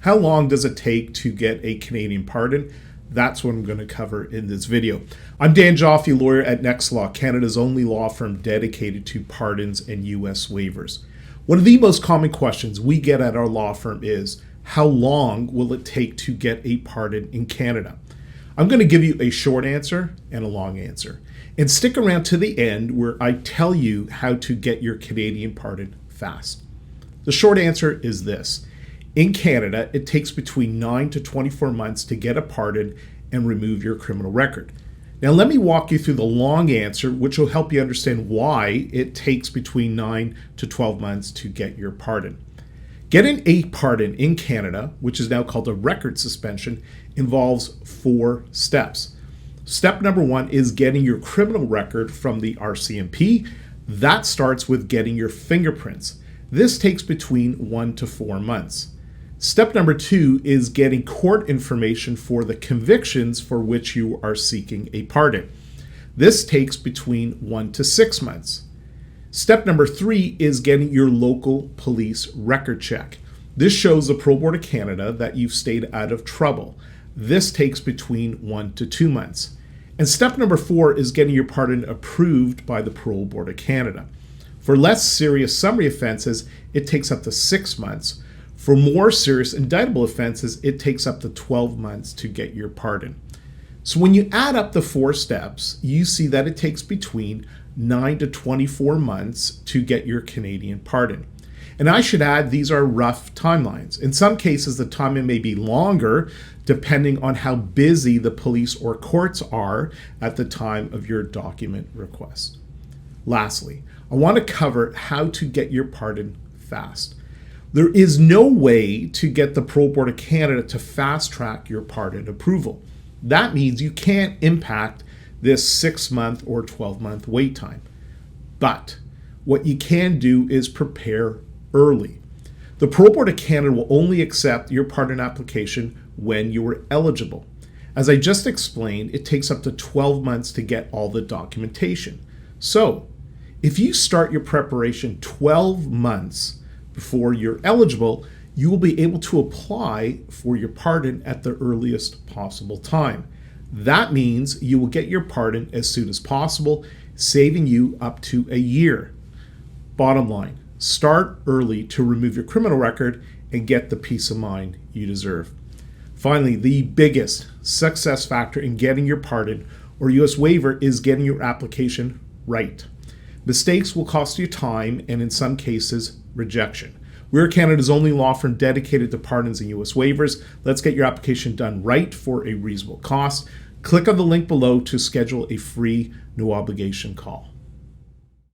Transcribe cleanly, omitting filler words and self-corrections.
How long does it take to get a Canadian pardon? That's what I'm going to cover in this video. I'm Dan Joffe, lawyer at NextLaw, Canada's only law firm dedicated to pardons and U.S. waivers. One of the most common questions we get at our law firm is, how long will it take to get a pardon in Canada? I'm going to give you a short answer and a long answer. And stick around to the end where I tell you how to get your Canadian pardon fast. The short answer is this. In Canada, it takes between 9 to 24 months to get a pardon and remove your criminal record. Now let me walk you through the long answer, which will help you understand why it takes between 9 to 12 months to get your pardon. Getting a pardon in Canada, which is now called a record suspension, involves 4 steps. Step number 1 is getting your criminal record from the RCMP. That starts with getting your fingerprints. This takes between 1 to 4 months. Step number 2 is getting court information for the convictions for which you are seeking a pardon. This takes between 1 to 6 months. Step number 3 is getting your local police record check. This shows the Parole Board of Canada that you've stayed out of trouble. This takes between 1 to 2 months. And step number 4 is getting your pardon approved by the Parole Board of Canada. For less serious summary offenses, it takes up to 6 months. For more serious indictable offenses, it takes up to 12 months to get your pardon. So when you add up the 4 steps, you see that it takes between 9 to 24 months to get your Canadian pardon. And I should add, these are rough timelines. In some cases, the timing may be longer depending on how busy the police or courts are at the time of your document request. Lastly, I want to cover how to get your pardon fast. There is no way to get the Parole Board of Canada to fast track your pardon approval. That means you can't impact this 6-month or 12-month wait time. But what you can do is prepare early. The Parole Board of Canada will only accept your pardon application when you are eligible. As I just explained, it takes up to 12 months to get all the documentation. So, if you start your preparation 12 months before you're eligible, you will be able to apply for your pardon at the earliest possible time. That means you will get your pardon as soon as possible, saving you up to a year. Bottom line, start early to remove your criminal record and get the peace of mind you deserve. Finally, the biggest success factor in getting your pardon or U.S. waiver is getting your application right. Mistakes will cost you time and, in some cases, rejection. We're Canada's only law firm dedicated to pardons and U.S. waivers. Let's get your application done right for a reasonable cost. Click on the link below to schedule a free, no obligation call.